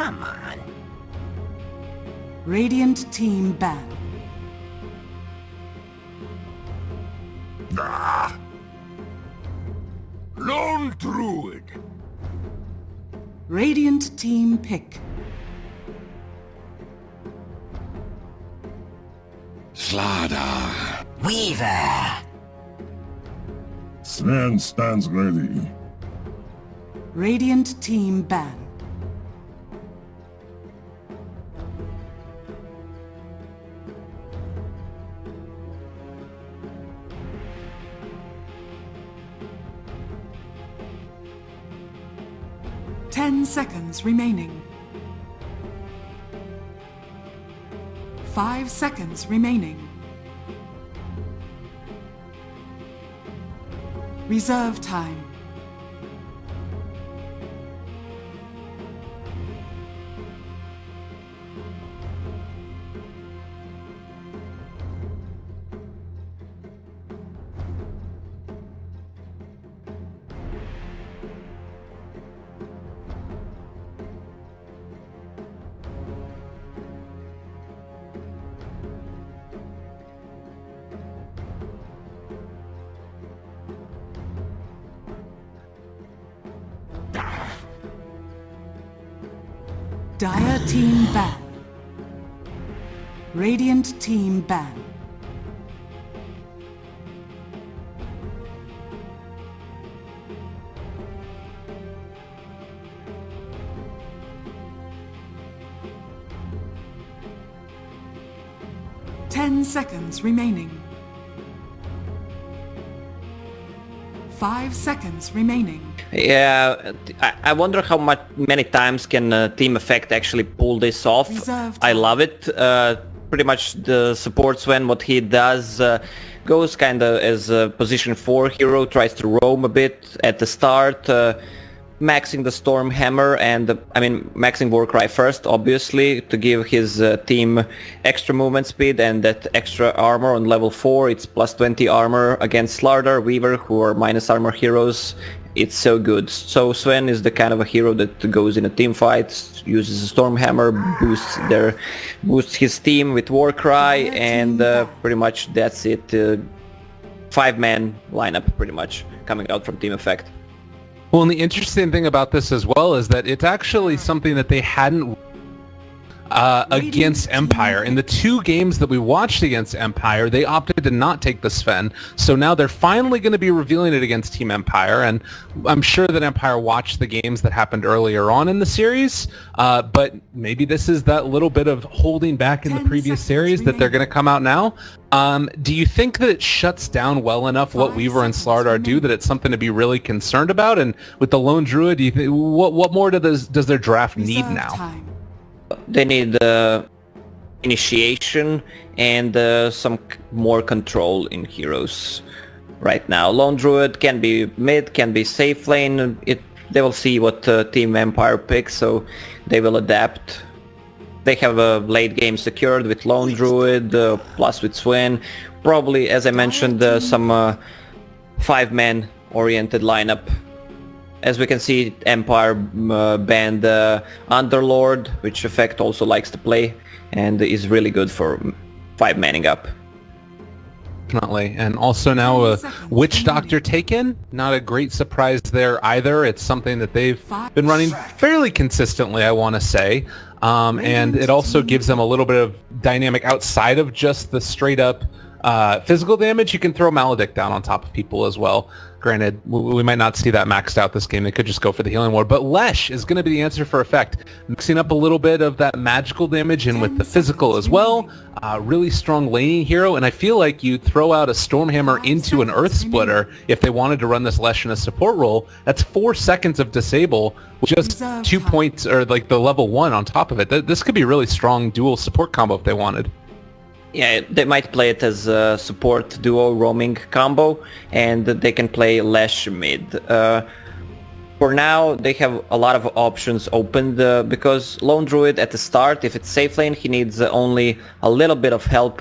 come on. Radiant team ban. Ah. Lone Druid. Radiant team pick. Slaughter. Weaver. Sven stands ready. Radiant team ban. Ten seconds remaining. 5 seconds remaining. Reserve time. Dire team ban. Radiant team ban. Ten seconds remaining. 5 seconds remaining. Yeah, I wonder how many times can Team Effect actually pull this off. I love it. Pretty much the support Sven, what he does, goes kinda as a position 4 hero, tries to roam a bit at the start, maxing the Storm Hammer and, maxing Warcry first, obviously, to give his team extra movement speed and that extra armor on level 4. It's plus 20 armor against Slardar, Weaver, who are minus armor heroes. It's so good. So Sven is the kind of a hero that goes in a team fight, uses a Stormhammer, boosts his team with Warcry, and pretty much that's it. 5-man lineup pretty much coming out from Team Effect. Well, and the interesting thing about this as well is that it's actually something that they hadn't against Empire. In the 2 games that we watched against Empire, they opted to not take the Sven. So now they're finally going to be revealing it against Team Empire. And I'm sure that Empire watched the games that happened earlier on in the series. But maybe this is that little bit of holding back in the previous series that they're going to come out now. Do you think that it shuts down well enough what Weaver and Slardar do that it's something to be really concerned about? And with the Lone Druid, do you think, what more does their draft need now? They need initiation and some more control in heroes right now. Lone Druid can be mid, can be safe lane. They will see what Team Empire picks, so they will adapt. They have a late game secured with Lone Druid, plus with Sven. Probably, as I mentioned, some 5-man oriented lineup. As we can see, Empire banned Underlord, which Effect also likes to play, and is really good for 5-manning up. Definitely. And also now a Witch Doctor taken. Not a great surprise there either. It's something that they've been running fairly consistently, I want to say. And it also gives them a little bit of dynamic outside of just the straight up physical damage. You can throw Maledict down on top of people as well. Granted, we might not see that maxed out this game. They could just go for the healing ward. But Lesh is going to be the answer for Effect. Mixing up a little bit of that magical damage in with the physical as well. Really strong laning hero. And I feel like you throw out a Stormhammer into an Earth Splitter if they wanted to run this Lesh in a support role. That's 4 seconds of disable with just 2 points, or like the level 1 on top of it. This could be a really strong dual support combo if they wanted. Yeah, they might play it as a support duo roaming combo, and they can play Lesh mid. For now, they have a lot of options opened because Lone Druid at the start, if it's safe lane, he needs only a little bit of help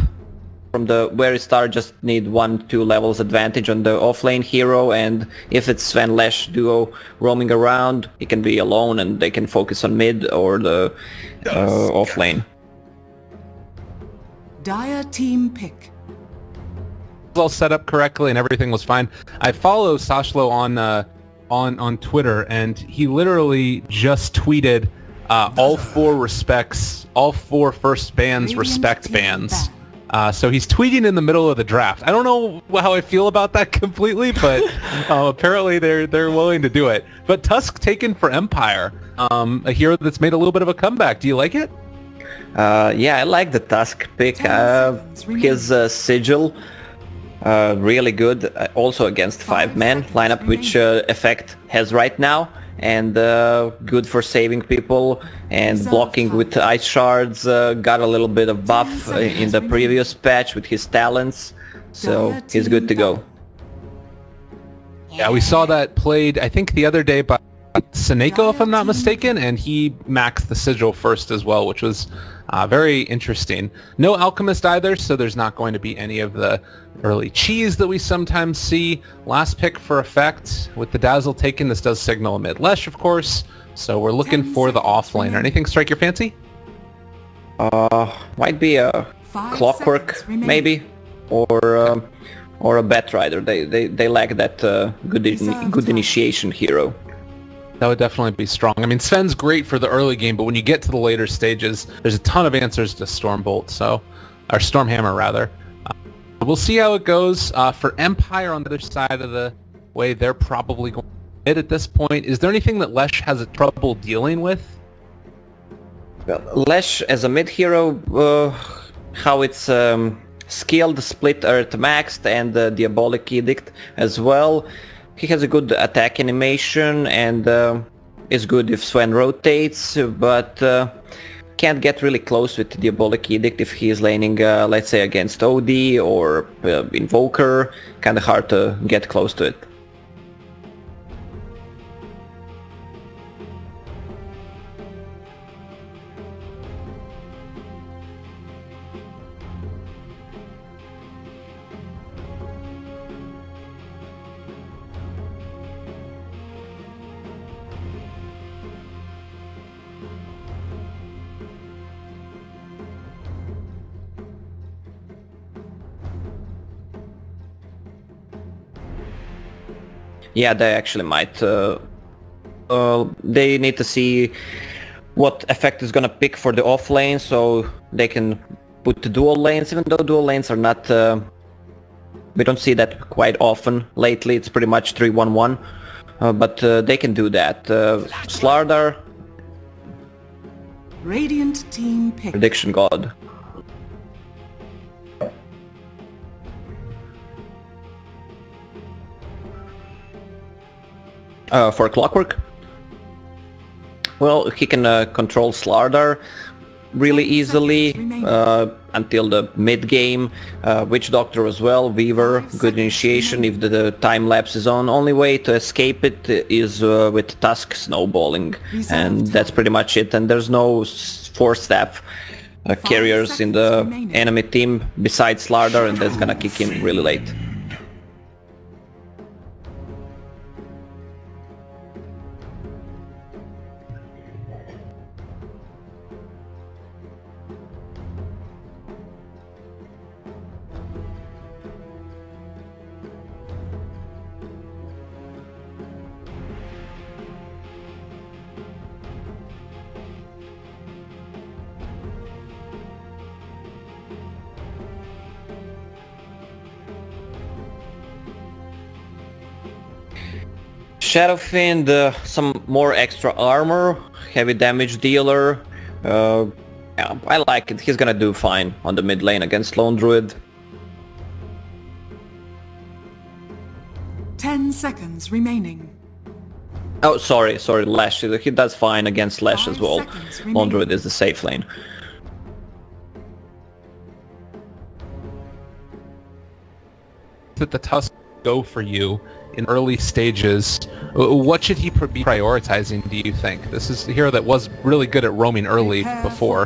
from the very start just need 1-2 levels advantage on the offlane hero, and if it's Sven Lesh duo roaming around, he can be alone and they can focus on mid or the offlane. Dire team pick. All set up correctly and everything was fine. I follow Sashlo on Twitter, and he literally just tweeted all 4 respects, all 4 first bans respect bans. So he's tweeting in the middle of the draft. I don't know how I feel about that completely, but apparently they're willing to do it. But Tusk taken for Empire, a hero that's made a little bit of a comeback. Do you like it? Yeah, I like the Tusk pick. His sigil, really good. Also against 5-man lineup, which Effect has right now. And good for saving people and blocking with ice shards. Got a little bit of buff in the previous patch with his talents, so he's good to go. Yeah, we saw that played, I think, the other day by Seneko, if I'm not mistaken, and he maxed the sigil first as well, which was very interesting. No Alchemist either, so there's not going to be any of the early cheese that we sometimes see. Last pick for Effect with the Dazzle taken. This does signal a mid-Lesh, of course, so we're looking for the offlaner. Anything strike your fancy? Might be a Clockwork, maybe, or a Bat Rider. They lack that good initiation hero. That would definitely be strong. I mean, Sven's great for the early game, but when you get to the later stages, there's a ton of answers to Stormbolt, or Stormhammer rather. We'll see how it goes. For Empire on the other side of the way, they're probably going to hit at this point. Is there anything that Lesh has a trouble dealing with? Well, Lesh as a mid hero, how it's skilled, split earth maxed, and Diabolic Edict as well. He has a good attack animation and is good if Sven rotates, but can't get really close with Diabolic Edict if he is laning, let's say, against OD or Invoker. Kinda hard to get close to it. Yeah, they actually might. They need to see what Effect is gonna pick for the off lane, so they can put the dual lanes, even though dual lanes are not... we don't see that quite often lately. It's pretty much 3-1-1, but they can do that. Slardar... Radiant team pick. Prediction God. For Clockwork? Well, he can control Slardar really easily until the mid-game. Witch Doctor as well, Weaver, good initiation if the time lapse is on. Only way to escape it is with Tusk snowballing, and that's pretty much it. And there's no Force Staff carriers in the enemy team besides Slardar, and that's gonna kick in really late. Shadowfiend, some more extra armor, heavy damage dealer. Yeah, I like it. He's gonna do fine on the mid lane against Lone Druid. 10 seconds remaining. Oh, sorry, Lash. He does fine against Lash as well. Lone Druid is the safe lane. That the Tusk go for you in early stages. What should he be prioritizing, do you think? This is a hero that was really good at roaming early before.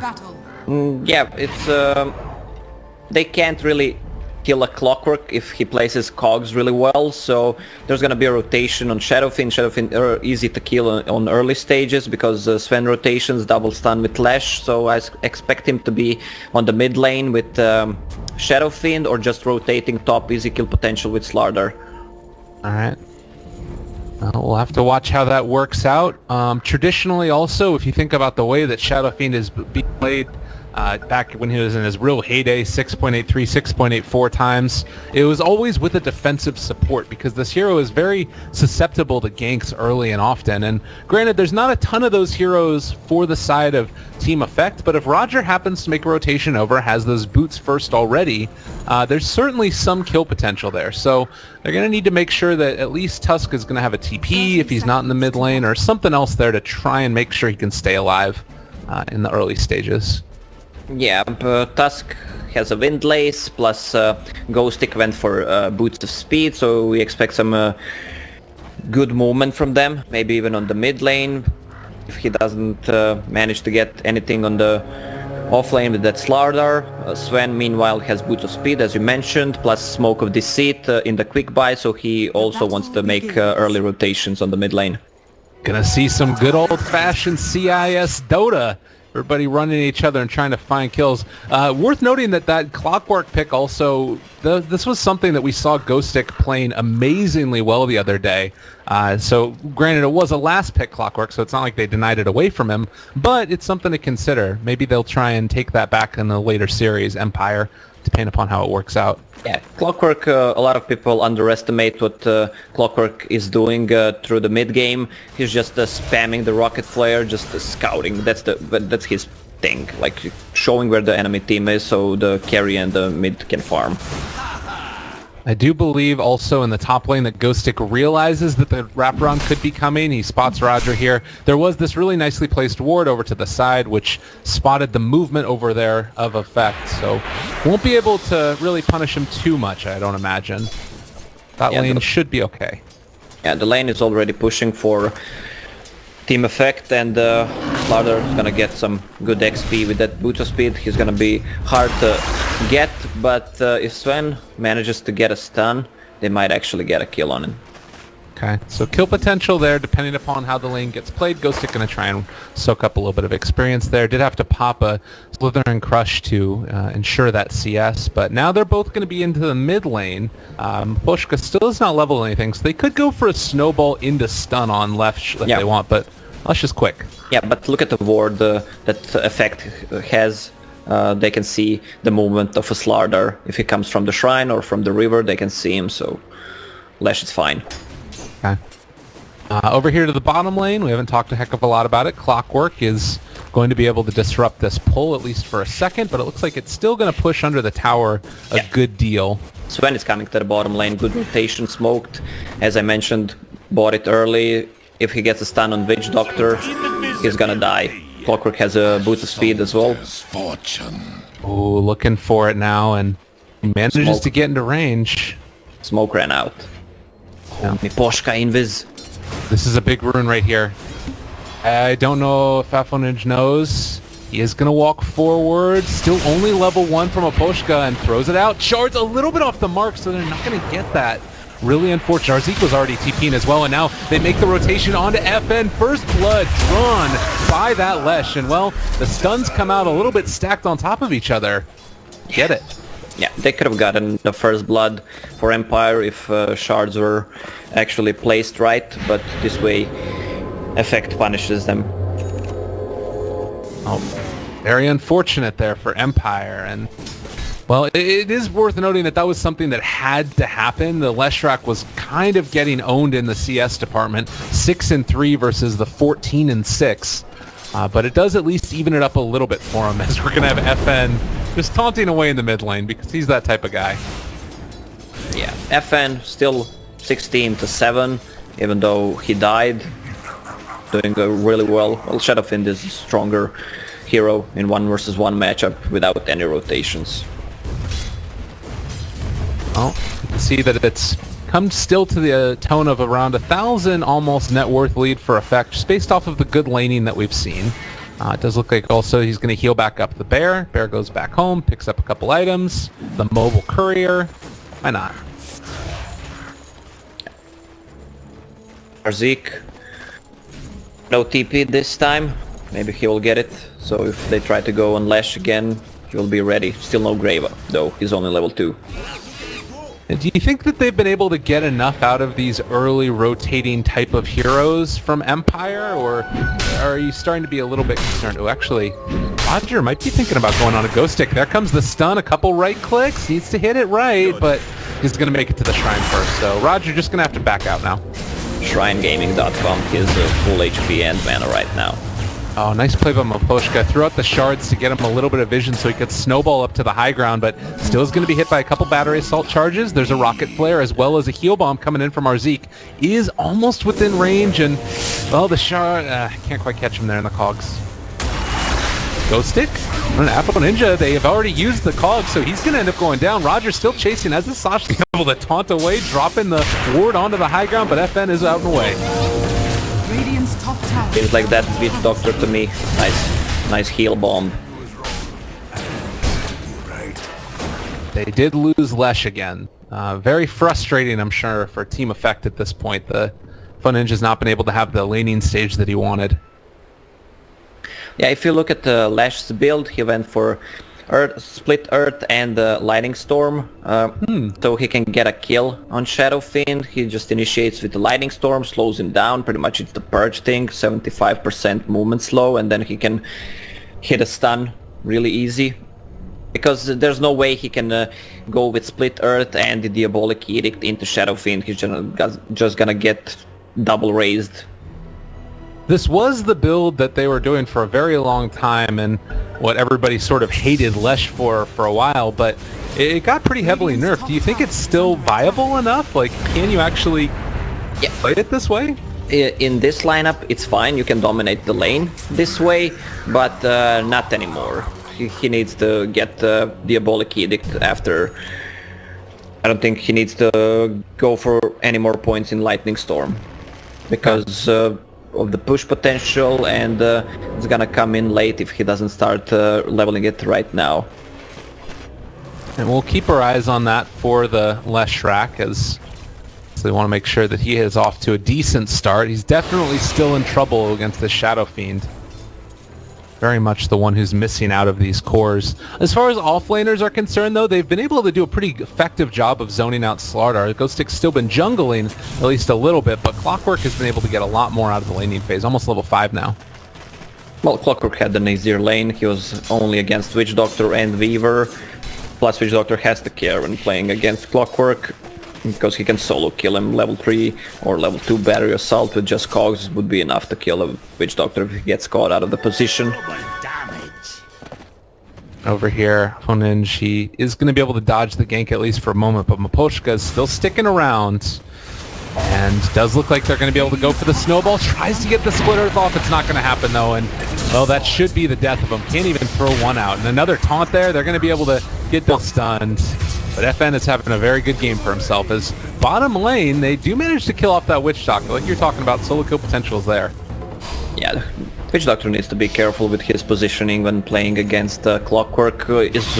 Yeah, it's they can't really kill a Clockwork if he places cogs really well, so there's gonna be a rotation on Shadowfiend. Shadowfiend are easy to kill on early stages because Sven rotations double stun with Lash, so I expect him to be on the mid lane with Shadowfiend or just rotating top, easy kill potential with Slardar. Alright. We'll have to watch how that works out. Traditionally also, if you think about the way that Shadowfiend is being played, back when he was in his real heyday, 6.83, 6.84 times, it was always with a defensive support because this hero is very susceptible to ganks early and often. And granted, there's not a ton of those heroes for the side of Team Effect, but if Roger happens to make a rotation over, has those boots first already, there's certainly some kill potential there. So they're going to need to make sure that at least Tusk is going to have a TP if he's not in the mid lane, or something else there to try and make sure he can stay alive in the early stages. Yeah, Tusk has a Wind Lace, plus Ghostic went for Boots of Speed, so we expect some good movement from them, maybe even on the mid lane, if he doesn't manage to get anything on the off lane with that Slardar. Sven, meanwhile, has Boots of Speed, as you mentioned, plus Smoke of Deceit in the quick buy, so he also wants to make early rotations on the mid lane. Gonna see some good old-fashioned CIS Dota. Everybody running each other and trying to find kills. Worth noting that Clockwork pick also, this was something that we saw Ghostic playing amazingly well the other day. So granted, it was a last pick Clockwork, so it's not like they denied it away from him, but it's something to consider. Maybe they'll try and take that back in the later series, Empire, depending upon how it works out. Yeah, Clockwork, a lot of people underestimate what Clockwork is doing through the mid game. He's just spamming the rocket flare, just scouting. That's his thing, like showing where the enemy team is so the carry and the mid can farm. I do believe also in the top lane that Ghostic realizes that the wraparound could be coming. He spots Roger here. There was this really nicely placed ward over to the side, which spotted the movement over there of Effect. So won't be able to really punish him too much, I don't imagine. That lane should be okay. Yeah, the lane is already pushing for Team Effect, and Slardar is gonna get some good XP with that Boot of Speed. He's gonna be hard to get, but if Sven manages to get a stun, they might actually get a kill on him. Okay, so kill potential there depending upon how the lane gets played. Ghostic gonna try and soak up a little bit of experience there. Did have to pop a Slither and Crush to ensure that CS, but now they're both gonna be into the mid lane. Pushka still is not level anything, so they could go for a snowball into stun on left if they want, but that's just quick. Yeah, but look at the ward that Effect has. They can see the movement of a Slardar. If he comes from the shrine or from the river, they can see him, so Lash is fine. Okay. Over here to the bottom lane, we haven't talked a heck of a lot about it. Clockwork is going to be able to disrupt this pull, at least for a second, but it looks like it's still going to push under the tower a good deal. Sven is coming to the bottom lane, good rotation, smoked. As I mentioned, bought it early. If he gets a stun on Witch Doctor, he's gonna die. Clockwork has a Boot of Speed as well. Oh, looking for it now, and he manages to get into range. Smoke ran out. Miposhka invis. This is a big rune right here. I don't know if Afonage knows. He is gonna walk forward. Still only level 1 from Miposhka and throws it out. Shards a little bit off the mark, so they're not gonna get that. Really unfortunate. Arzik was already TP'ing as well, and now they make the rotation onto FN. First blood drawn by that Lesh, and well, the stuns come out a little bit stacked on top of each other. Get it. Yeah, they could have gotten the first blood for Empire if shards were actually placed right, but this way Effect punishes them. Oh, very unfortunate there for Empire, and well, it is worth noting that that was something that had to happen. The Leshrac was kind of getting owned in the CS department, 6-3 versus the 14-6. But it does at least even it up a little bit for him, as we're going to have FN just taunting away in the mid lane, because he's that type of guy. Yeah, FN still 16-7, even though he died, doing really well. Well, Shadowfiend is a stronger hero in 1 versus 1 matchup without any rotations. Well, you can see that it's come still to the tone of around 1,000 almost net worth lead for Effect, just based off of the good laning that we've seen. It does look like also he's going to heal back up the bear. Bear goes back home, picks up a couple items. The mobile courier. Why not? Zeke. No TP this time. Maybe he will get it. So if they try to go on Lash again, he will be ready. Still no Grave, though. He's only level 2. And do you think that they've been able to get enough out of these early rotating type of heroes from Empire, or are you starting to be a little bit concerned? Oh, actually, Roger might be thinking about going on a Ghost Stick. There comes the stun, a couple right clicks, needs to hit it right, but he's going to make it to the Shrine first, so Roger just going to have to back out now. ShrineGaming.com, he's a full HP and mana right now. Oh, nice play by Maposhka. Threw out the shards to get him a little bit of vision so he could snowball up to the high ground, but still is going to be hit by a couple battery assault charges. There's a rocket flare as well as a heal bomb coming in from Arzik. Is almost within range, and, well, the shard... can't quite catch him there in the cogs. Ghost Stick? An Afro Ninja, they have already used the cogs, so he's going to end up going down. Roger's still chasing as the Sasha is able to taunt away, dropping the ward onto the high ground, but FN is out and away. Radiant's top tower. Seems like that Witch Doctor to me. Nice heal bomb. They did lose Lesh again. Very frustrating, I'm sure, for Team Effect at this point. The Fun Ninja's not been able to have the laning stage that he wanted. Yeah, if you look at Lash's build, he went for Split Earth and Lightning Storm, so he can get a kill on Shadow Fiend. He just initiates with the Lightning Storm, slows him down. Pretty much it's the Purge thing, 75% movement slow, and then he can hit a stun really easy. Because there's no way he can go with Split Earth and the Diabolic Edict into Shadow Fiend. He's just gonna get double raised. This was the build that they were doing for a very long time, and what everybody sort of hated Lesh for a while, but it got pretty heavily nerfed. Do you think it's still viable enough? Like, can you actually play it this way? In this lineup, it's fine. You can dominate the lane this way, but not anymore. He needs to get Diabolic Edict after. I don't think he needs to go for any more points in Lightning Storm, because of the push potential, and it's gonna come in late if he doesn't start leveling it right now. And we'll keep our eyes on that for the Leshrac, as they want to make sure that he is off to a decent start. He's definitely still in trouble against the Shadow Fiend. Very much the one who's missing out of these cores. As far as offlaners are concerned, though, they've been able to do a pretty effective job of zoning out Slardar. Ghost Stick's still been jungling at least a little bit, but Clockwork has been able to get a lot more out of the laning phase, almost level 5 now. Well, Clockwork had an easier lane. He was only against Witch Doctor and Weaver. Plus Witch Doctor has to care when playing against Clockwork, because he can solo kill him. Level 3 or level 2 battery assault with just cogs would be enough to kill a Witch Doctor if he gets caught out of the position. Over here, Honinj, he is going to be able to dodge the gank at least for a moment, but Maposhka is still sticking around. And does look like they're going to be able to go for the snowball. Tries to get the Split Earth off. It's not going to happen, though. And, well, that should be the death of him. Can't even throw one out. And another taunt there. They're going to be able to get them stunned. But FN is having a very good game for himself. As bottom lane, they do manage to kill off that Witch Doctor. Like you're talking about, solo kill potential is there. Yeah, Witch Doctor needs to be careful with his positioning when playing against Clockwork. Is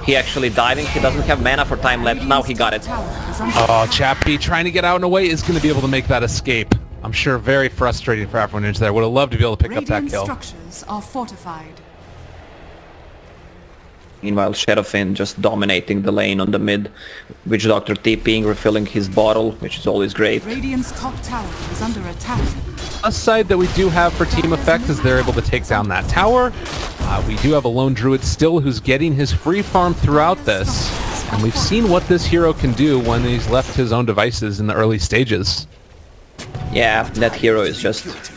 he actually diving? He doesn't have mana for time left. Now he got it. Oh, Chappie trying to get out and away is going to be able to make that escape. I'm sure very frustrating for Afro there. Would have loved to be able to pick up that kill. Structures are fortified. Meanwhile, Shadowfin just dominating the lane on the mid. Witch Doctor TPing, refilling his bottle, which is always great. Radiant's top tower is under attack. A side that we do have for Team Effect is they're able to take down that tower. We do have a lone druid still who's getting his free farm throughout this. And we've seen what this hero can do when he's left his own devices in the early stages. Yeah, that hero is just...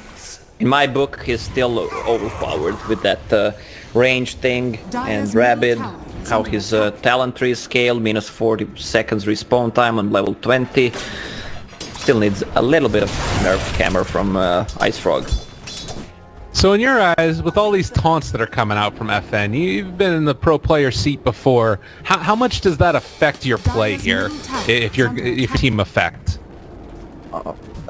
In my book, he's still overpowered with that range thing and Rabid, how his talent tree is scaled, minus 40 seconds respawn time on level 20. Still needs a little bit of nerf hammer from Ice Frog. So in your eyes, with all these taunts that are coming out from FN, you've been in the pro player seat before, how much does that affect your play here, if you're Team Effect?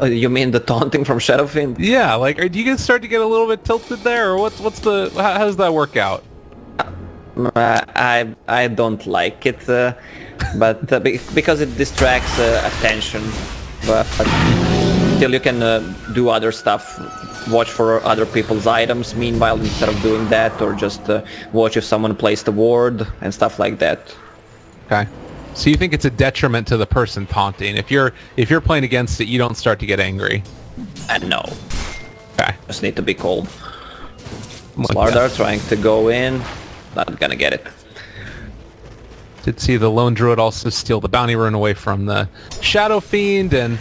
You mean the taunting from Shadowfiend? Yeah, like, do you guys start to get a little bit tilted there, or how does that work out? I don't like it, but because it distracts attention. But still, you can do other stuff. Watch for other people's items. Meanwhile, instead of doing that, or just watch if someone placed a ward and stuff like that. Okay. So you think it's a detriment to the person taunting? If you're playing against it, you don't start to get angry. No. Okay. Just need to be cold. Slardar trying to go in. Not gonna get it. Did see the Lone Druid also steal the bounty rune away from the Shadow Fiend, and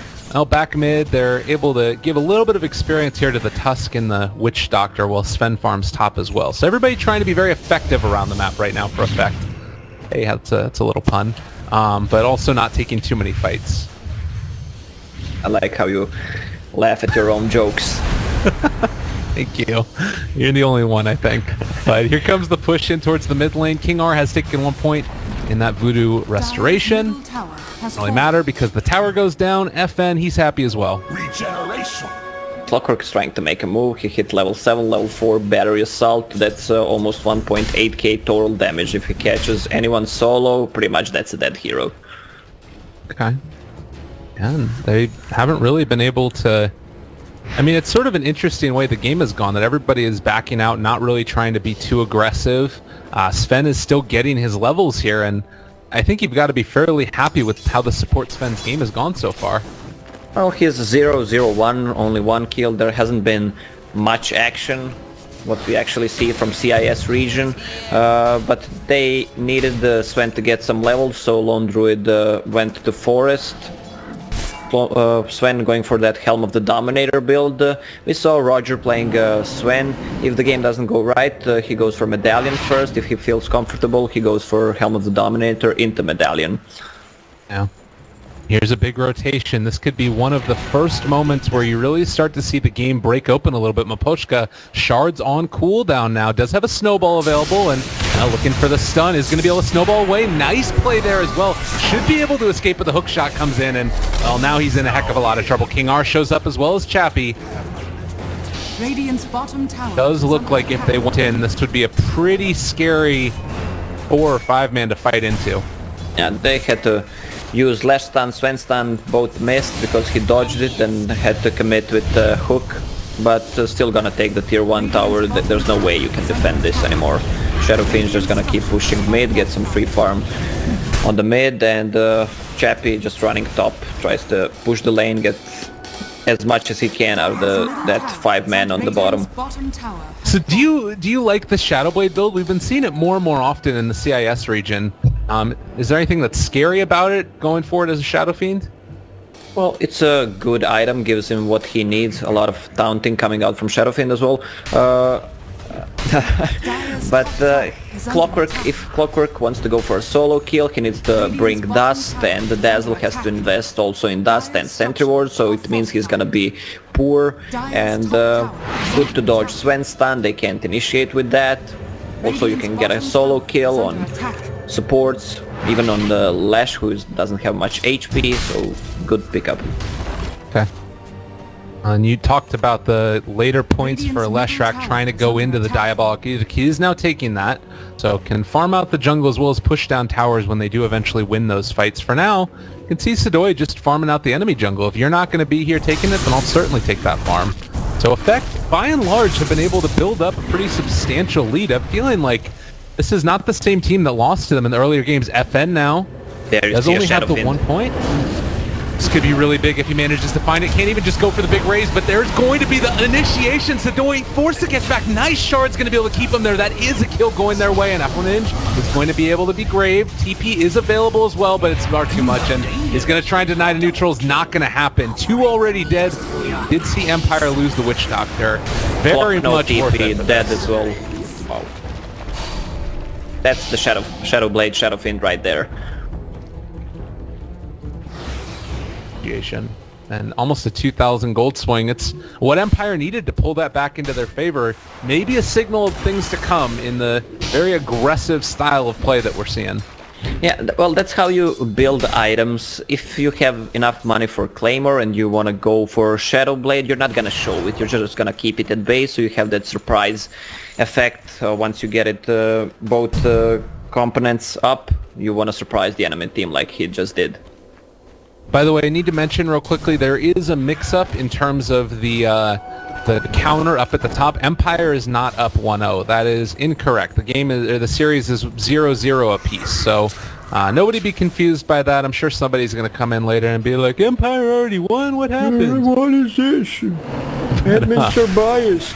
back mid, they're able to give a little bit of experience here to the Tusk and the Witch Doctor, while Sven farms top as well. So everybody trying to be very effective around the map right now for effect. Hey, that's a little pun. But also not taking too many fights. I like how you laugh at your own jokes. Thank you. You're the only one, I think. But here comes the push in towards the mid lane. King R has taken 1 point in that Voodoo Restoration. Doesn't really matter because the tower goes down. FN, he's happy as well. Regeneration. Clockwork's trying to make a move. He hit level 7, level 4 Battery Assault. That's almost 1.8k total damage. If he catches anyone solo, pretty much that's a dead hero. Okay. And they haven't really been able to... I mean, it's sort of an interesting way the game has gone, that everybody is backing out, not really trying to be too aggressive. Sven is still getting his levels here, and I think you've got to be fairly happy with how the support Sven's game has gone so far. Well, he's 0-0-1, only 1 kill. There hasn't been much action, what we actually see from CIS region, but they needed Sven to get some levels, so Lone Druid went to Forest. Sven going for that Helm of the Dominator build. We saw Roger playing Sven. If the game doesn't go right, he goes for Medallion first. If he feels comfortable, he goes for Helm of the Dominator into Medallion. Yeah. Here's a big rotation. This could be one of the first moments where you really start to see the game break open a little bit. Mapochka, shards on cooldown now. Does have a snowball available, and now looking for the stun. Is going to be able to snowball away. Nice play there as well. Should be able to escape, but the hook shot comes in, and well, now he's in a heck of a lot of trouble. King R shows up as well as Chappie. Radiant's bottom tower Does look like if they went in, this would be a pretty scary 4 or 5 man to fight into. Yeah, they had to use Lash Stun, Sven Stun, both missed because he dodged it and had to commit with the hook, but still gonna take the tier 1 tower. There's no way you can defend this anymore. Shadowfiend's just gonna keep pushing mid, get some free farm on the mid, and Chappie just running top, tries to push the lane, get as much as he can out of that 5 man on the bottom. So do you like the Shadowblade build? We've been seeing it more and more often in the CIS region. Is there anything that's scary about it going forward as a Shadow Fiend? Well, it's a good item, gives him what he needs. A lot of taunting coming out from Shadow Fiend as well. But if Clockwork wants to go for a solo kill, he needs to bring Dust, and the Dazzle has to invest also in Dust and Sentry Ward, so it means he's gonna be poor, and good to dodge Sven Stun. They can't initiate with that. Also, you can get a solo kill on supports, even on the Lash, who doesn't have much HP, so good pickup. Okay. And you talked about the later points for Leshrac trying to go into the Diabolic Edict. He is now taking that, so can farm out the jungle as well as push down towers when they do eventually win those fights. For now, you can see Sidoi just farming out the enemy jungle. If you're not going to be here taking it, then I'll certainly take that farm. So Effect, by and large, have been able to build up a pretty substantial lead. I'm feeling like this is not the same team that lost to them in the earlier games. FN now does only have the 1 point. This could be really big if he manages to find it. Can't even just go for the big raise, but there's going to be the initiation. Sidoi forced to get back. Nice shard's going to be able to keep him there. That is a kill going their way, and Appleninge is going to be able to be graved. TP is available as well, but it's far too much, and he's going to try and deny the neutrals. Not going to happen. 2 already dead. Did see Empire lose the Witch Doctor. Very much worth it. Dead as well. Wow. That's the Shadowblade, Shadowfiend right there. And almost a 2,000 gold swing. It's what Empire needed to pull that back into their favor. Maybe a signal of things to come in the very aggressive style of play that we're seeing. Yeah, well, that's how you build items. If you have enough money for Claymore and you want to go for Shadow Blade, you're not gonna show it. You're just gonna keep it at base, so you have that surprise effect. Once you get it both components up, you want to surprise the enemy team like he just did. By the way, I need to mention real quickly, there is a mix-up in terms of the counter up at the top. Empire is not up 1-0. That is incorrect. The game is, or the series is 0-0 apiece. So nobody be confused by that. I'm sure somebody's going to come in later and be like, Empire already won. What happened? What is this? Admins are biased.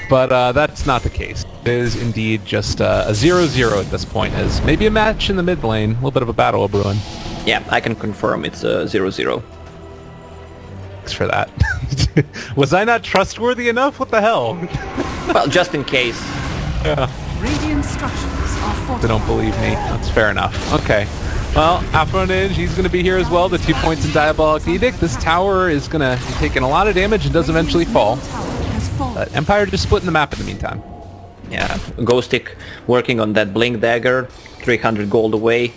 But that's not the case. It is indeed just a 0-0 at this point. As maybe a match in the mid lane, a little bit of a battle of brewing. Yeah, I can confirm it's 0-0. Thanks for that. Was I not trustworthy enough? What the hell? Well, just in case. Yeah. Radiant structures are fortified. They don't believe me. That's fair enough. Okay. Well, Afronage, he's going to be here as well. The 2 points in Diabolic Edict. This tower is going to be taking a lot of damage and does eventually fall. But Empire just splitting the map in the meantime. Yeah, Ghostic working on that Blink Dagger, 300 gold away.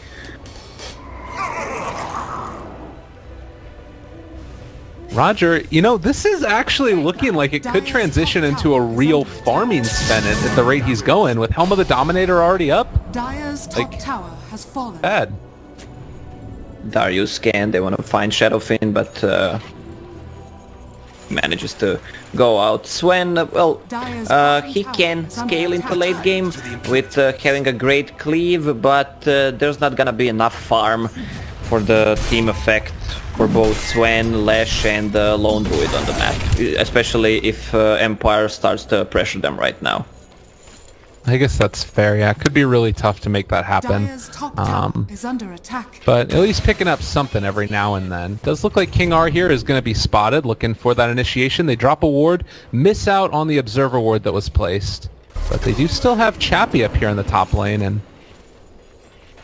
Roger, you know, this is actually looking like it could transition into a real farming spin at the rate he's going, with Helm of the Dominator already up. Dire's top tower has fallen. Bad. Darius scan, they want to find Shadowfin, but manages to go out. Swen, well, he can scale into late game with having a great cleave, but there's not gonna be enough farm for the team effect for both Swen, Lash and Lone Druid on the map, especially if Empire starts to pressure them right now. I guess that's fair, yeah. It could be really tough to make that happen. Is under attack. But at least picking up something every now and then. Does look like King R here is going to be spotted, looking for that initiation. They drop a ward, miss out on the Observer ward that was placed. But they do still have Chappie up here in the top lane, and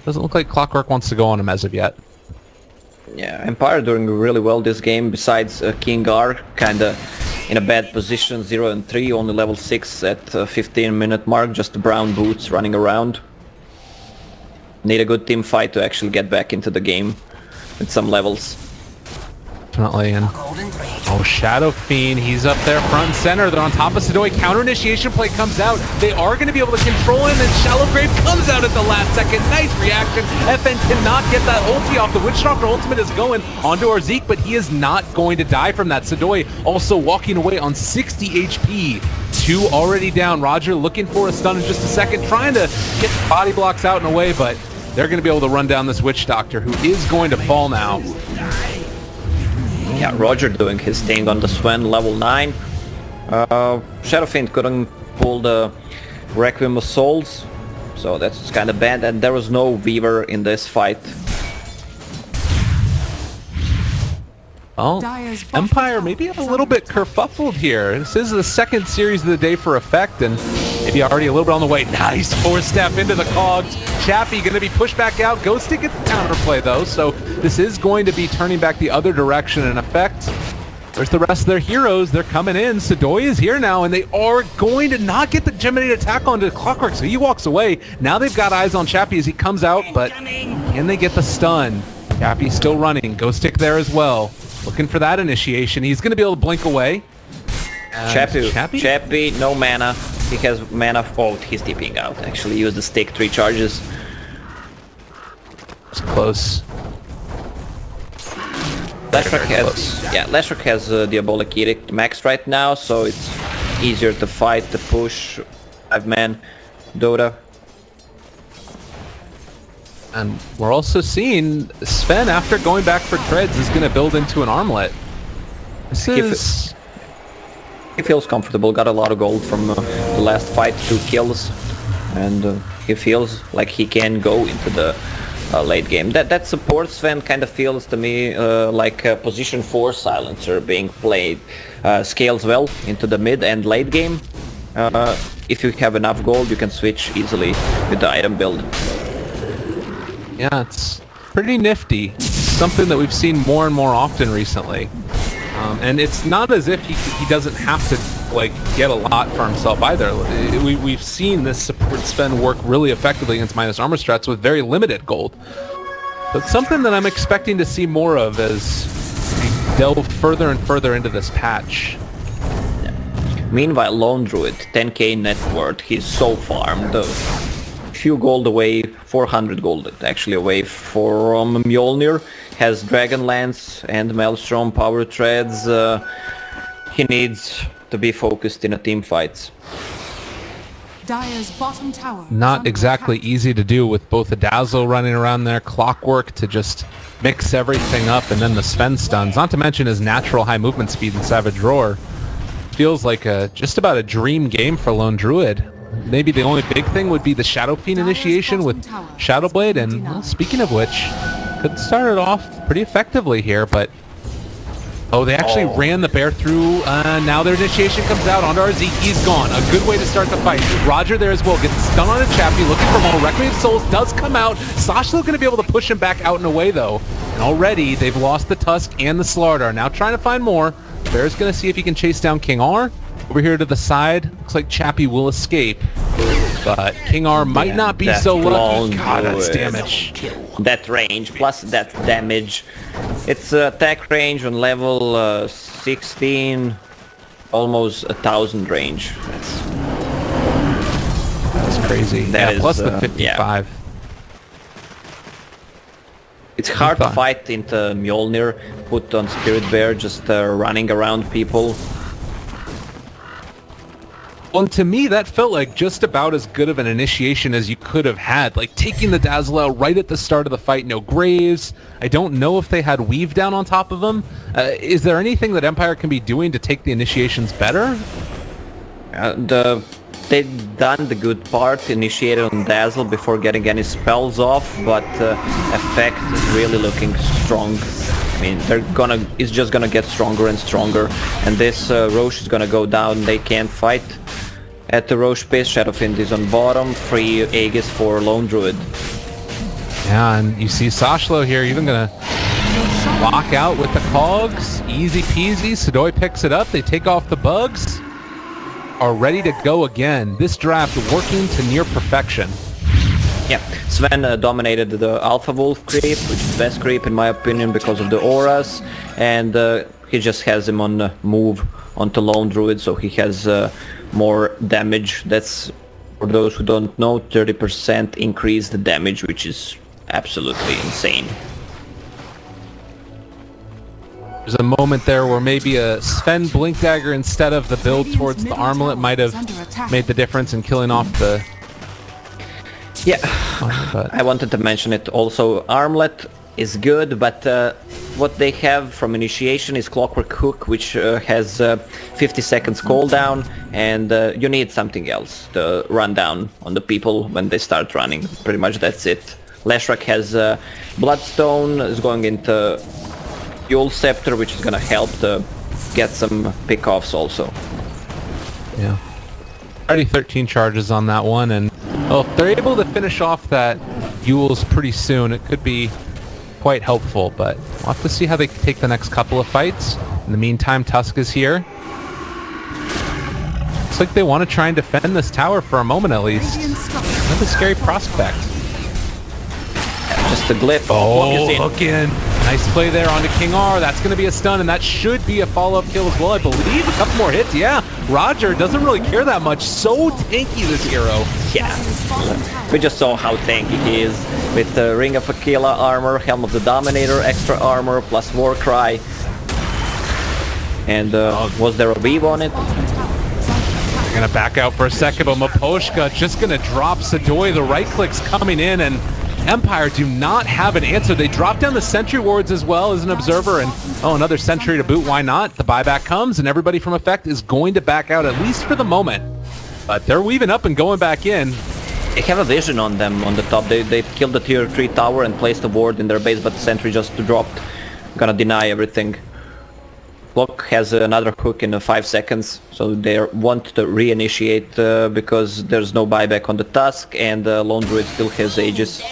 doesn't look like Clockwork wants to go on him as of yet. Yeah, Empire doing really well this game, besides King R, kinda in a bad position, 0-3, only level 6 at 15-minute mark, just brown boots running around. Need a good team fight to actually get back into the game with some levels. Definitely, and oh, Shadow Fiend, he's up there front and center. They're on top of Sidoi. Counter initiation play comes out. They are going to be able to control him, and Shallow Grave comes out at the last second. Nice reaction. FN cannot get that ulti off. The Witchstalker ultimate is going onto our Zeke, but he is not going to die from that. Sidoi also walking away on 60 HP. 2 already down. Roger looking for a stun in just a second, trying to get the body blocks out and away, but they're going to be able to run down this Witch Doctor, who is going to fall now. Yeah, Roger doing his thing on the Swen, level 9. Shadowfiend couldn't pull the Requiem of Souls, so that's kind of bad, and there was no Weaver in this fight. Well, Empire maybe a little bit kerfuffled here. This is the second series of the day for Effect, and maybe already a little bit on the way. Nice 4-step into the cogs. Chappie going to be pushed back out. Ghostic gets the counterplay though, so this is going to be turning back the other direction in Effect. There's the rest of their heroes. They're coming in. Sidoi is here now, and they are going to not get the Geminate attack onto Clockwork, so he walks away. Now they've got eyes on Chappie as he comes out, but can they get the stun? Chappie's still running. Ghostic there as well. Looking for that initiation. He's going to be able to blink away. Chappie, no mana. He has mana. Oh, he's TPing out. Actually, use the stick, 3 charges. It's close. Leshrac has Diabolic Edict maxed right now, so it's easier to fight, to push 5-man Dota. And we're also seeing Sven, after going back for treads, is going to build into an armlet. He feels comfortable, got a lot of gold from the last fight, 2 kills, and he feels like he can go into the late game. That support Sven kind of feels to me like a position 4 silencer being played. Scales well into the mid and late game. If you have enough gold, you can switch easily with the item build. Yeah, it's pretty nifty. It's something that we've seen more and more often recently. And it's not as if he doesn't have to like get a lot for himself either. We've seen this support spend work really effectively against minus armor strats with very limited gold. But something that I'm expecting to see more of as we delve further and further into this patch. Meanwhile, Lone Druid, 10k net worth, he's so farmed. Few gold away, 400 gold actually away from Mjolnir. Has Dragon Lance and Maelstrom power treads. He needs to be focused in a team fights. Dire's bottom tower is Not under exactly attack. easy to do with both the Dazzle running around there, Clockwork to just mix everything up, and then the Sven stuns. Not to mention his natural high movement speed in Savage Roar. Feels like just about a dream game for Lone Druid. Maybe the only big thing would be the Shadow Fiend initiation with Shadow Blade, and well, speaking of which, could start it off pretty effectively here, but oh, they actually ran the bear through. Now their initiation comes out onto Zeke. He's gone. A good way to start the fight. Roger there as well. Gets stunned on a Chappie. Looking for more. Reckoning Souls does come out. Sasha's going to be able to push him back out and away, though. And already they've lost the Tusk and the Slardar. Now trying to find more. Bear's going to see if he can chase down King R. Over here to the side. Looks like Chappie will escape. But King R might not be so lucky. God, that's damage. That range, plus that damage. It's attack range on level 16, almost 1,000 range. That's crazy. That is, plus the 55. Yeah. It's hard to fight into Mjolnir, put on Spirit Bear, just running around people. Well, to me, that felt like just about as good of an initiation as you could have had. Like, taking the Dazzle out right at the start of the fight, no Graves. I don't know if they had Weave down on top of them. Is there anything that Empire can be doing to take the initiations better? They've done the good part, initiated on Dazzle before getting any spells off, but effect is really looking strong. I mean, it's just gonna get stronger and stronger, and this Roche is gonna go down. They can't fight at the Roche base. Shadowfiend is on bottom, free Aegis for Lone Druid. Yeah, and you see Sashlo here even gonna lock out with the cogs. Easy peasy. Sidoi picks it up. They take off the bugs. Are ready to go again. This draft working to near perfection. Yeah, Sven dominated the Alpha Wolf creep, which is the best creep in my opinion because of the auras, and he just has him on move onto Lone Druid, so he has more damage. That's, for those who don't know, 30% increased damage, which is absolutely insane. There's a moment there where maybe a Sven Blink Dagger instead of the build towards the Armlet might have made the difference in killing off the... Yeah, I wanted to mention it also. Armlet is good, but what they have from initiation is Clockwork Hook, which has 50 seconds cooldown, and you need something else to run down on the people when they start running. Pretty much that's it. Leshrac has Bloodstone, is going into Yule Scepter, which is gonna help to get some pickoffs also. Yeah. Already 13 charges on that one, and well, if they're able to finish off that Yule's pretty soon, it could be quite helpful, but we'll have to see how they take the next couple of fights. In the meantime, Tusk is here. Looks like they want to try and defend this tower for a moment at least. That's a scary prospect. Just a glyph. Oh, hook in. Nice play there onto King R. That's going to be a stun, and that should be a follow-up kill as well, I believe. A couple more hits, yeah. Roger doesn't really care that much. So tanky, this hero. Yeah. We just saw how tanky he is with the Ring of Aquila armor, Helm of the Dominator, extra armor, plus Warcry. And was there a weave on it? They're going to back out for a second, but Maposhka just going to drop Sidoi. The right click's coming in, and Empire do not have an answer. They drop down the sentry wards as well as an observer, and oh, another sentry to boot. Why not? The buyback comes, and everybody from Effect is going to back out, at least for the moment. But they're weaving up and going back in. They have a vision on them on the top. They killed the tier 3 tower and placed a ward in their base, but the sentry just dropped. Gonna deny everything. Block has another hook in 5 seconds, so they want to reinitiate because there's no buyback on the Tusk, and Lone Druid still has Aegis.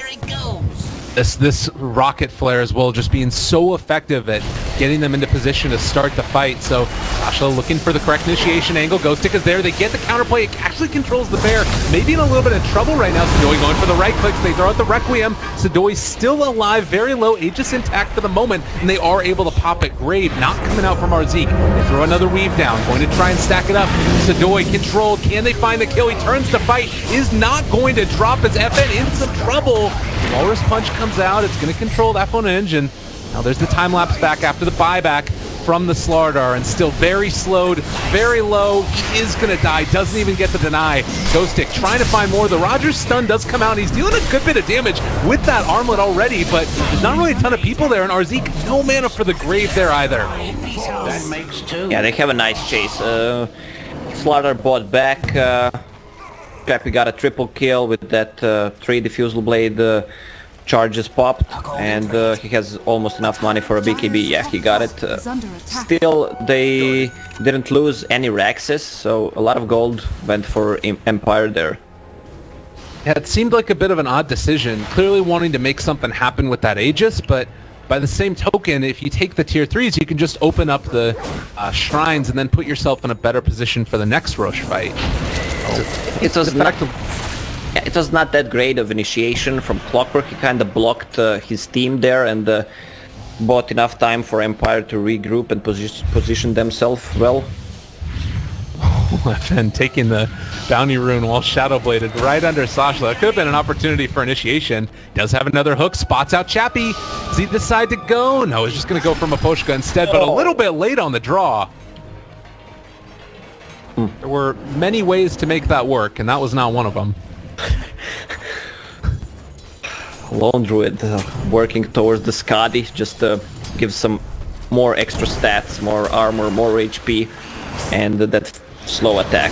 This rocket flare as well, just being so effective at getting them into position to start the fight. So Sasha looking for the correct initiation angle. Ghostic is there. They get the counterplay. It actually controls the bear. Maybe in a little bit of trouble right now. Sidoi going for the right clicks. They throw out the Requiem. Sidoi still alive, very low, Aegis intact for the moment, and they are able to pop it. Grave not coming out from Arzik. They throw another weave down, going to try and stack it up. Sidoi controlled. Can they find the kill? He turns to fight. Is not going to drop his FN in some trouble. Walrus Punch comes out. It's going to control that phone engine. Now there's the time lapse back after the buyback from the Slardar, and still very slowed, very low. He is going to die. Doesn't even get the deny. Ghostic trying to find more. The Rogers stun does come out. He's dealing a good bit of damage with that armlet already, but there's not really a ton of people there, and Arzik, no mana for the Grave there either. That makes two. Yeah, they have a nice chase. Slaughter bought back. Trappy got a triple kill with that 3 Diffusal Blade charges popped, and he has almost enough money for a BKB. Yeah, he got it. Still, they didn't lose any Raxes, so a lot of gold went for Empire there. Yeah, it seemed like a bit of an odd decision. Clearly wanting to make something happen with that Aegis, but by the same token, if you take the tier 3s, you can just open up the shrines and then put yourself in a better position for the next Roche fight. It was not that great of initiation from Clockwork. He kind of blocked his team there and bought enough time for Empire to regroup and position themselves well. And taking the bounty rune while shadow bladed right under Sasha. That could have been an opportunity for initiation. Does have another hook, spots out Chappie. Does he decide to go? No, he's just going to go for Maposhka instead, but a little bit late on the draw. There were many ways to make that work, and that was not one of them. Lone Druid working towards the Skadi just to give some more extra stats, more armor, more HP, and that slow attack.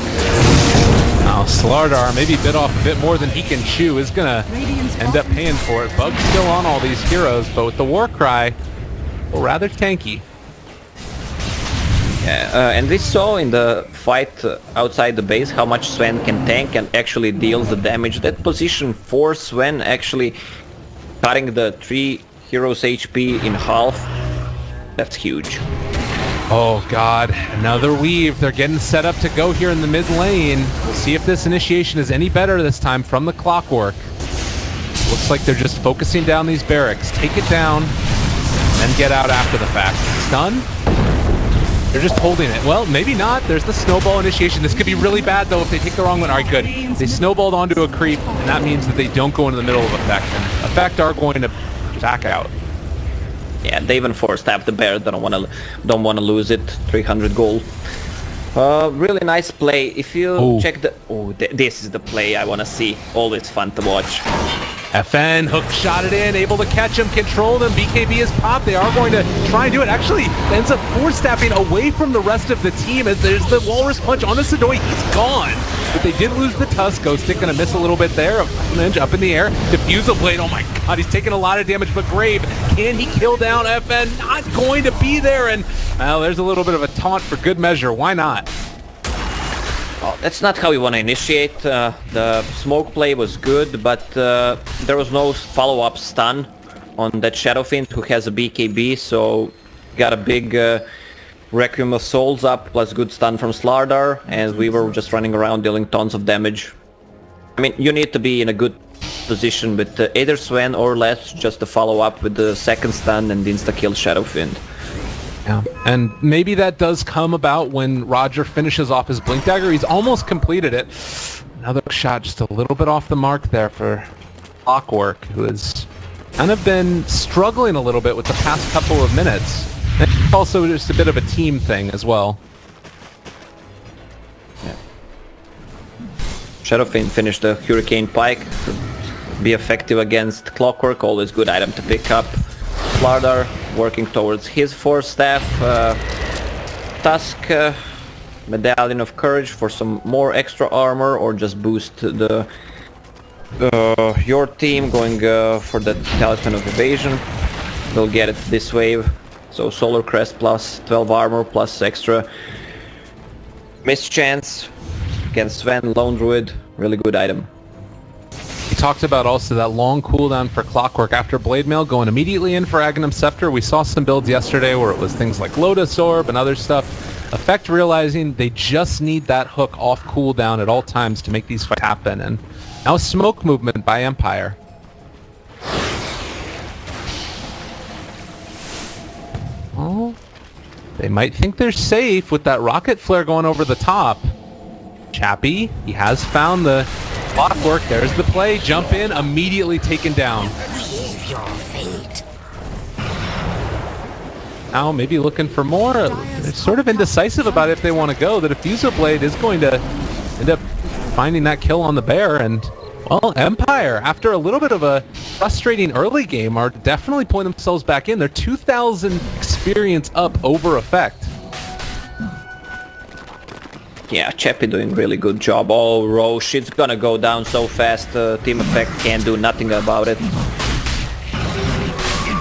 Now Slardar maybe bit off a bit more than he can chew, is gonna end up paying for it. Bug's still on all these heroes, but with the Warcry, well, rather tanky. Yeah, and we saw in the fight outside the base how much Sven can tank and actually deals the damage. That position for Sven actually cutting the 3 heroes HP in half, that's huge. Oh god, another weave. They're getting set up to go here in the mid lane. We'll see if this initiation is any better this time from the Clockwork. Looks like they're just focusing down these barracks. Take it down, and then get out after the fact. Stun? They're just holding it. Well, maybe not. There's the snowball initiation. This could be really bad, though, if they take the wrong one. All right, good. They snowballed onto a creep, and that means that they don't go into the middle of Effect. And Effect are going to back out. Yeah, they even four-stabbed the bear. They don't want to lose it. 300 gold. Really nice play. If you check the... Oh, this is the play I want to see. Always fun to watch. FN, hook shot it in, able to catch him, control them. BKB is popped. They are going to try and do it. Actually, ends up four-stabbing away from the rest of the team as there's the Walrus Punch on the Sidoi. He's gone. But they did lose the Tusk. Ghostic gonna miss a little bit there. Ninja up in the air. Diffusal Blade. Oh my god, he's taking a lot of damage. But Grave, can he kill down FN? Not going to be there. And well, there's a little bit of a taunt for good measure. Why not? Well, that's not how you want to initiate. The smoke play was good, but there was no follow-up stun on that Shadowfiend who has a BKB, so got a big Requiem of Souls up, plus good stun from Slardar, and we were just running around dealing tons of damage. I mean, you need to be in a good position with either Sven or Less just to follow up with the second stun and insta-kill Shadowfiend. Yeah, and maybe that does come about when Roger finishes off his Blink Dagger. He's almost completed it. Another shot just a little bit off the mark there for Clockwork, who has kind of been struggling a little bit with the past couple of minutes. And it's also just a bit of a team thing as well. Yeah. Shadowfiend finished the Hurricane Pike to be effective against Clockwork, always good item to pick up. Slardar working towards his Force Staff, Tusk, Medallion of Courage for some more extra armor, or just boost the your team going for the Talisman of Evasion. They'll get it this wave. So Solar Crest plus 12 armor plus extra mischance against Sven, Lone Druid, really good item. talked about also that long cooldown for Clockwork after Blade Mail, going immediately in for Aghanim Scepter. We saw some builds yesterday where it was things like Lotus Orb and other stuff. Effect realizing they just need that hook off cooldown at all times to make these fights happen. And now smoke movement by Empire. Oh, they might think they're safe with that rocket flare going over the top. Chappie, he has found the Clockwork. There's the play. Jump in, immediately taken down. Now maybe looking for more. They're sort of indecisive about if they want to go. The Diffuser Blade is going to end up finding that kill on the bear. And, well, Empire, after a little bit of a frustrating early game, are definitely pulling themselves back in. They're 2,000 experience up over Effect. Yeah, Chappie doing really good job. Oh, Roche, it's gonna go down so fast. Team Effect can't do nothing about it.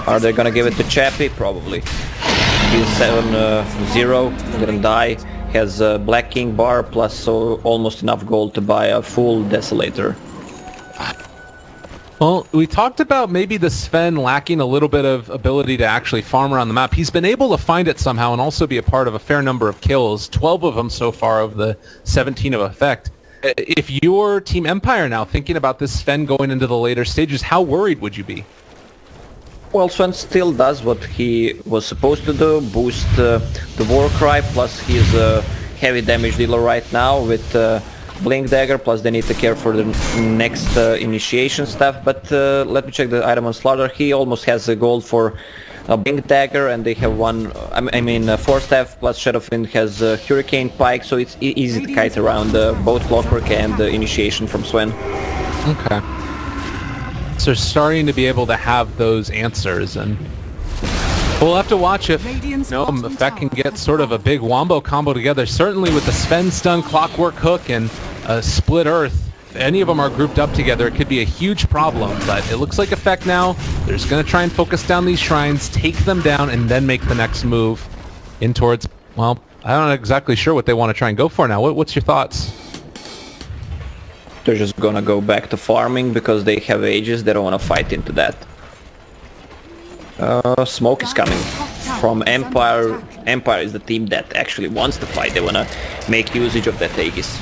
Are they gonna give it to Chappie? Probably. He's 7-0, didn't die. Has a Black King bar plus almost enough gold to buy a full Desolator. Well, we talked about maybe the Sven lacking a little bit of ability to actually farm around the map. He's been able to find it somehow and also be a part of a fair number of kills, 12 of them so far of the 17 of Effect. If you're Team Empire now thinking about this Sven going into the later stages, how worried would you be? Well, Sven still does what he was supposed to do, boost the Warcry, plus he's a heavy damage dealer right now with Blink Dagger, plus they need to care for the next initiation stuff. But let me check the item on Slaughter. He almost has a gold for a Blink Dagger, and they have one, Force Staff plus Shadowfiend has Hurricane Pike, so it's easy to kite around both Clockwork and initiation from Sven. Okay. So starting to be able to have those answers, and we'll have to watch if Effect can get sort of a big wombo combo together. Certainly with the Sven stun, Clockwork hook, and Split Earth, if any of them are grouped up together, it could be a huge problem. But it looks like Effect now, they're just going to try and focus down these shrines, take them down, and then make the next move in towards, well, I'm not exactly sure what they want to try and go for now. What's your thoughts? They're just gonna go back to farming because they have Aegis. They don't want to fight into that. Smoke is coming from Empire. Empire is the team that actually wants to fight. They want to make usage of that Aegis.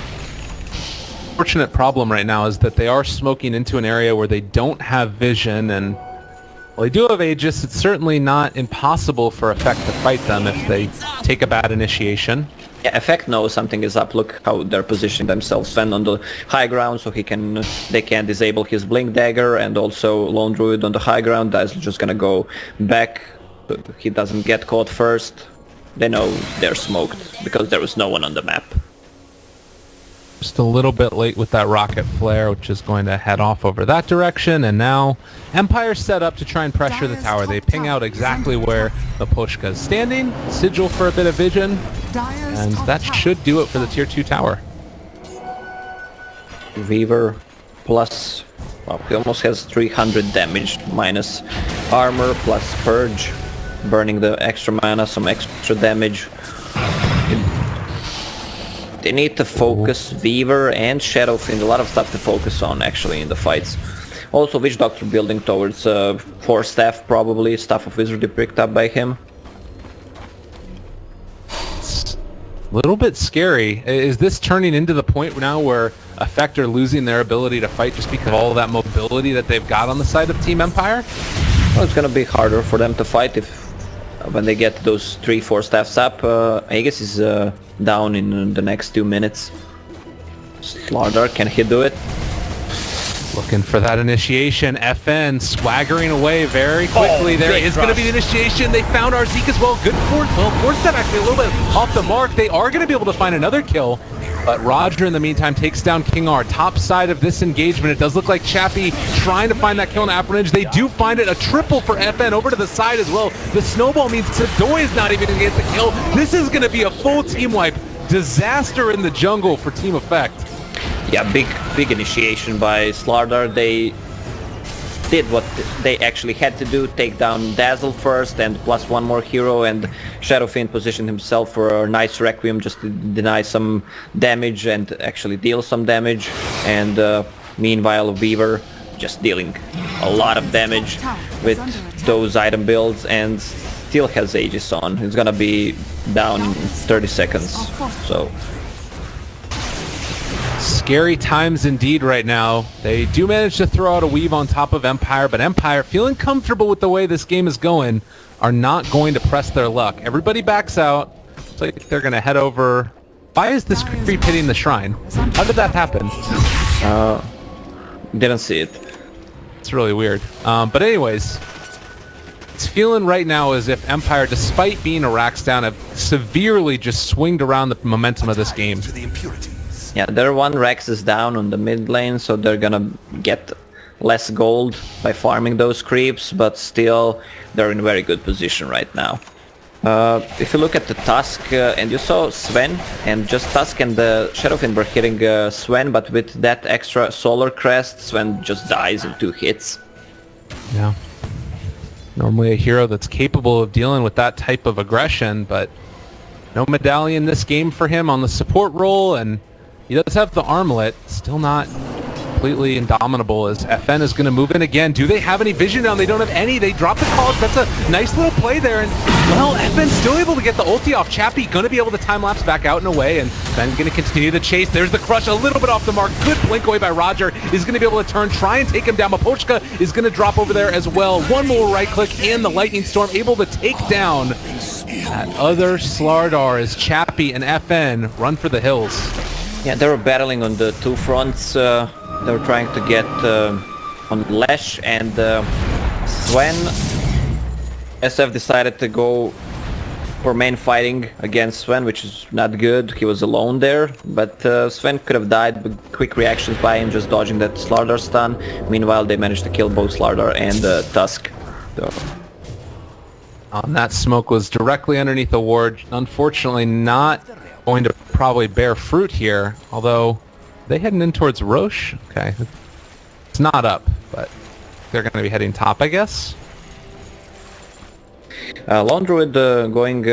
Fortunate problem right now is that they are smoking into an area where they don't have vision, and well, they do have Aegis. It's certainly not impossible for Effect to fight them if they take a bad initiation. Yeah, Effect knows something is up. Look how they're positioning themselves. Sven on the high ground, so they can disable his Blink Dagger, and also Lone Druid on the high ground. That's just gonna go back. He doesn't get caught first. They know they're smoked because there was no one on the map. Just a little bit late with that rocket flare, which is going to head off over that direction, and now Empire set up to try and pressure the tower. They ping out exactly where the Pushka is standing, sigil for a bit of vision, and that should do it for the tier 2 tower. Weaver plus, well, he almost has 300 damage minus armor plus purge, burning the extra mana, some extra damage. They need to focus Weaver and Shadowfiend, a lot of stuff to focus on actually in the fights. Also Witch Doctor building towards Force Staff, probably Staff of Wizardry picked up by him. It's a little bit scary. Is this turning into the point now where Effect are losing their ability to fight just because of all that mobility that they've got on the side of Team Empire? Well, it's gonna be harder for them to fight when they get those 3-4 staffs up. Aegis is down in the next 2 minutes. Slaughter, can he do it? Looking for that initiation. FN swaggering away very quickly. There is going to be the initiation. They found Arzik as well. Good force. Well, force that actually a little bit off the mark. They are going to be able to find another kill. But Roger, in the meantime, takes down King R. Top side of this engagement. It does look like Chappie trying to find that kill on Apronage. They do find it. A triple for FN over to the side as well. The snowball means Sadoy is not even going to get the kill. This is going to be a full team wipe. Disaster in the jungle for Team Effect. Yeah, big initiation by Slaughter. They did what they actually had to do, take down Dazzle first and plus one more hero, and Shadowfiend positioned himself for a nice Requiem just to deny some damage and actually deal some damage. And meanwhile Weaver just dealing a lot of damage with those item builds and still has Aegis on. He's gonna be down in 30 seconds, so... Scary times indeed right now. They do manage to throw out a weave on top of Empire, but Empire, feeling comfortable with the way this game is going, are not going to press their luck. Everybody backs out. It's like they're going to head over... Why is this creep hitting the shrine? How did that happen? Didn't see it. It's really weird. But anyways, it's feeling right now as if Empire, despite being a racks down, have severely just swinged around the momentum of this game. Yeah, their one Rex is down on the mid lane, so they're gonna get less gold by farming those creeps, but still they're in a very good position right now. If you look at the Tusk, and you saw Sven, and just Tusk and the Shadowfiend were hitting Sven, but with that extra Solar Crest, Sven just dies in 2 hits. Yeah. Normally a hero that's capable of dealing with that type of aggression, but no medallion this game for him on the support role, and he does have the armlet, still not completely indomitable as FN is going to move in again. Do they have any vision now? They don't have any. They drop the college. That's a nice little play there. And, well, FN's still able to get the ulti off. Chappie going to be able to time-lapse back out and away, and then going to continue the chase. There's the crush, a little bit off the mark. Good blink away by Roger. Is going to be able to turn, try and take him down. Mapochka is going to drop over there as well. One more right-click and the Lightning Storm able to take down that other Slardar as Chappie and FN run for the hills. Yeah, they were battling on the 2 fronts. They were trying to get on Lash, and Sven, SF decided to go for main fighting against Sven, which is not good. He was alone there, but Sven could have died with quick reactions by him, just dodging that Slardar stun. Meanwhile, they managed to kill both Slardar and Tusk. So. That smoke was directly underneath the ward. Unfortunately, not going to probably bear fruit here, although they heading in towards Roche. Okay, it's not up, but they're going to be heading top, I guess. Lone Druid going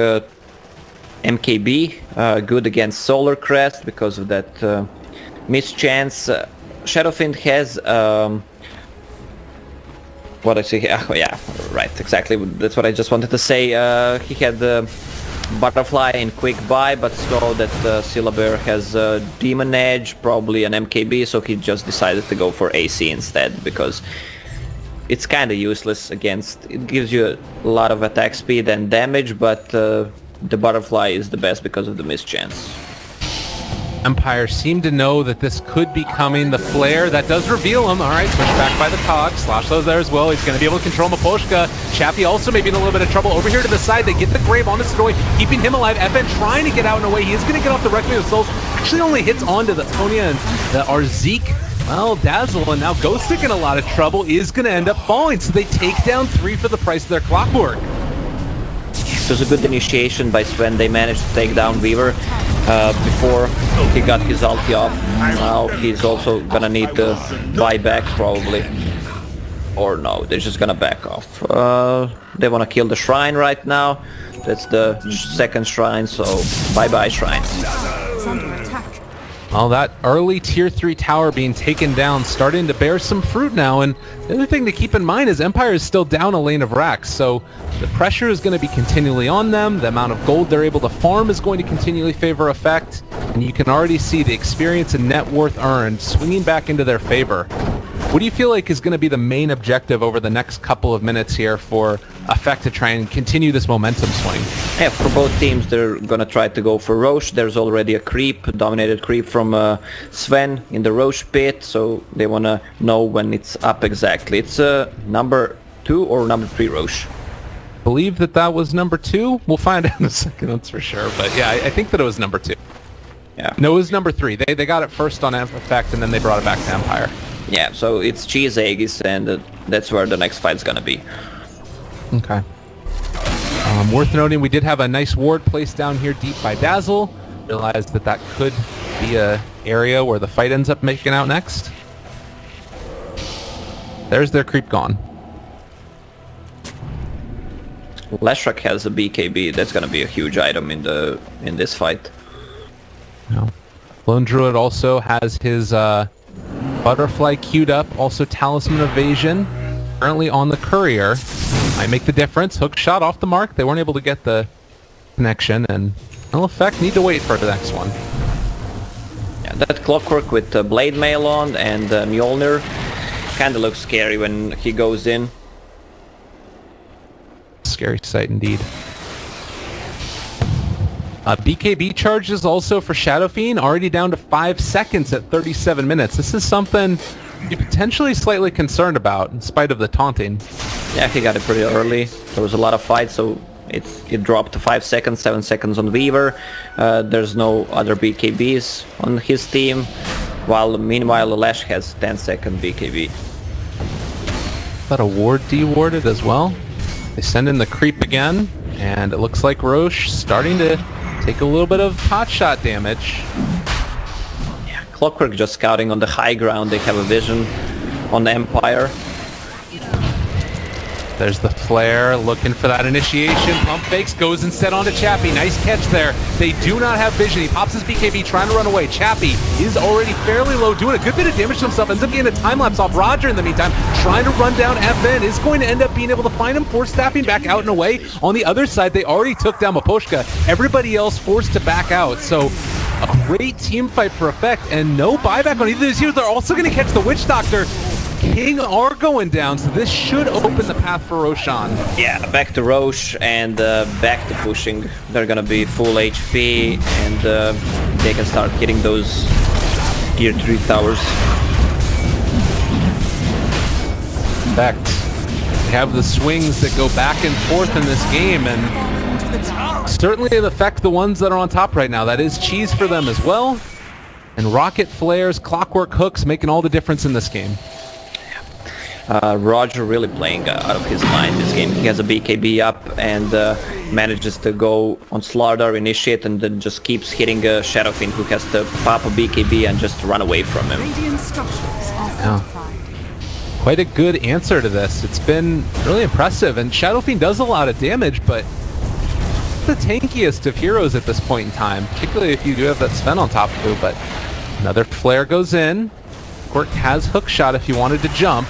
MKB, good against Solar Crest because of that mischance. Shadowfiend has what I see here. Oh, yeah, right, exactly. That's what I just wanted to say. He had Butterfly in quick buy, but saw that Syllabear has Demon Edge, probably an MKB, so he just decided to go for AC instead, because it's kind of useless against... It gives you a lot of attack speed and damage, but the Butterfly is the best because of the mischance. Empire seemed to know that this could be coming. The flare, that does reveal him. All right, pushed back by the Cog. Slash those there as well. He's going to be able to control Mapochka. Chappie also maybe in a little bit of trouble. Over here to the side, they get the Grave on the Snowy, keeping him alive. FN trying to get out and away. He is going to get off the Requiem of Souls. Actually only hits onto the Tonya and the Arzik. Well, Dazzle, and now Ghostic in a lot of trouble, is going to end up falling. So they take down 3 for the price of their Clockwork. It was a good initiation by Sven. They managed to take down Weaver before he got his ulti off. Now he's also gonna need to buy back probably. Or no, they're just gonna back off. They wanna kill the shrine right now. That's the second shrine, so bye-bye shrine. Well, that early tier 3 tower being taken down, starting to bear some fruit now, and the other thing to keep in mind is Empire is still down a lane of racks, so the pressure is going to be continually on them. The amount of gold they're able to farm is going to continually favor effect, and you can already see the experience and net worth earned swinging back into their favor. What do you feel like is going to be the main objective over the next couple of minutes here for Effect to try and continue this momentum swing? Yeah, for both teams, they're going to try to go for Roche. There's already a creep, a dominated creep from Sven in the Roche pit, so they want to know when it's up exactly. It's number 2 or number 3 Roche? I believe that was number 2. We'll find out in a second, that's for sure. But yeah, I think that it was number 2. Yeah. No, it was number 3. They got it first on Effect, and then they brought it back to Empire. Yeah, so it's Cheese Aegis, and that's where the next fight's gonna be. Okay. Worth noting, we did have a nice ward placed down here deep by Dazzle. Realized that could be a area where the fight ends up making out next. There's their creep gone. Leshrac has a BKB. That's gonna be a huge item in this fight. No. Lone Druid also has his Butterfly queued up, also Talisman Evasion. Currently on the Courier. Might make the difference. Hook shot off the mark. They weren't able to get the connection, and no effect. Need to wait for the next one. Yeah, that Clockwork with Blade Mail on and Mjolnir kinda looks scary when he goes in. Scary sight indeed. BKB charges also for Shadow Fiend, already down to 5 seconds at 37 minutes. This is something you're potentially slightly concerned about, in spite of the taunting. Yeah, he got it pretty early. There was a lot of fights, so it dropped to 5 seconds, 7 seconds on Weaver. There's no other BKBs on his team, while meanwhile Lash has 10-second BKB. But a ward dewarded as well. They send in the creep again, and it looks like Roche starting to take a little bit of hotshot damage. Yeah, Clockwork just scouting on the high ground. They have a vision on the Empire. There's the flare, looking for that initiation. Pump fakes, goes instead onto Chappie. Nice catch there. They do not have vision. He pops his BKB, trying to run away. Chappie is already fairly low, doing a good bit of damage to himself. Ends up getting a time-lapse off Roger in the meantime, trying to run down FN. Is going to end up being able to find him, force staffing back out and away. On the other side, they already took down Maposhka. Everybody else forced to back out. So a great team fight for effect, and no buyback on either of these heroes. They're also going to catch the Witch Doctor. King are going down, so this should open the path for Roshan. Yeah, back to Roche and back to pushing. They're gonna be full HP and they can start hitting those Tier 3 towers. In fact, they have the swings that go back and forth in this game, and certainly it affect the ones that are on top right now. That is cheese for them as well. And rocket flares, clockwork hooks making all the difference in this game. Roger really playing out of his mind this game. He has a BKB up and manages to go on Slardar, initiate, and then just keeps hitting Shadow Fiend, who has to pop a BKB and just run away from him. Yeah. Quite a good answer to this. It's been really impressive, and Shadow Fiend does a lot of damage, but the tankiest of heroes at this point in time, particularly if you do have that Sven on top of you. But another flare goes in. Quirk has hook shot if you wanted to jump.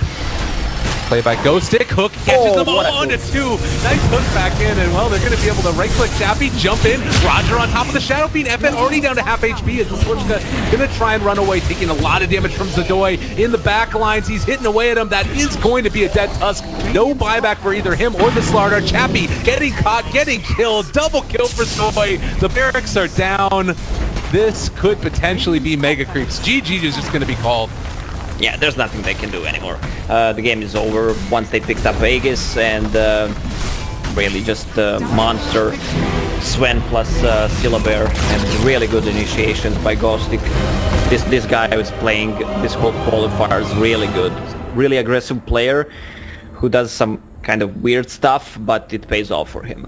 Play by Ghost Stick, Hook catches them all onto 2. Nice hook back in, and well, they're going to be able to right-click Chappie, jump in. Roger on top of the Shadow Fiend. FN already down to half HP as Maposhka going to try and run away, taking a lot of damage from Zadoy in the back lines. He's hitting away at him. That is going to be a dead Tusk. No buyback for either him or the Slardar. Chappie getting caught, getting killed. Double kill for Zadoy. The barracks are down. This could potentially be Mega Creeps. GG is just going to be called. Yeah, there's nothing they can do anymore. The game is over once they picked up Vegas, and really just monster Sven plus Syllabear, and really good initiations by Ghostic. This guy was playing this whole qualifier is really good. Really aggressive player who does some kind of weird stuff, but it pays off for him.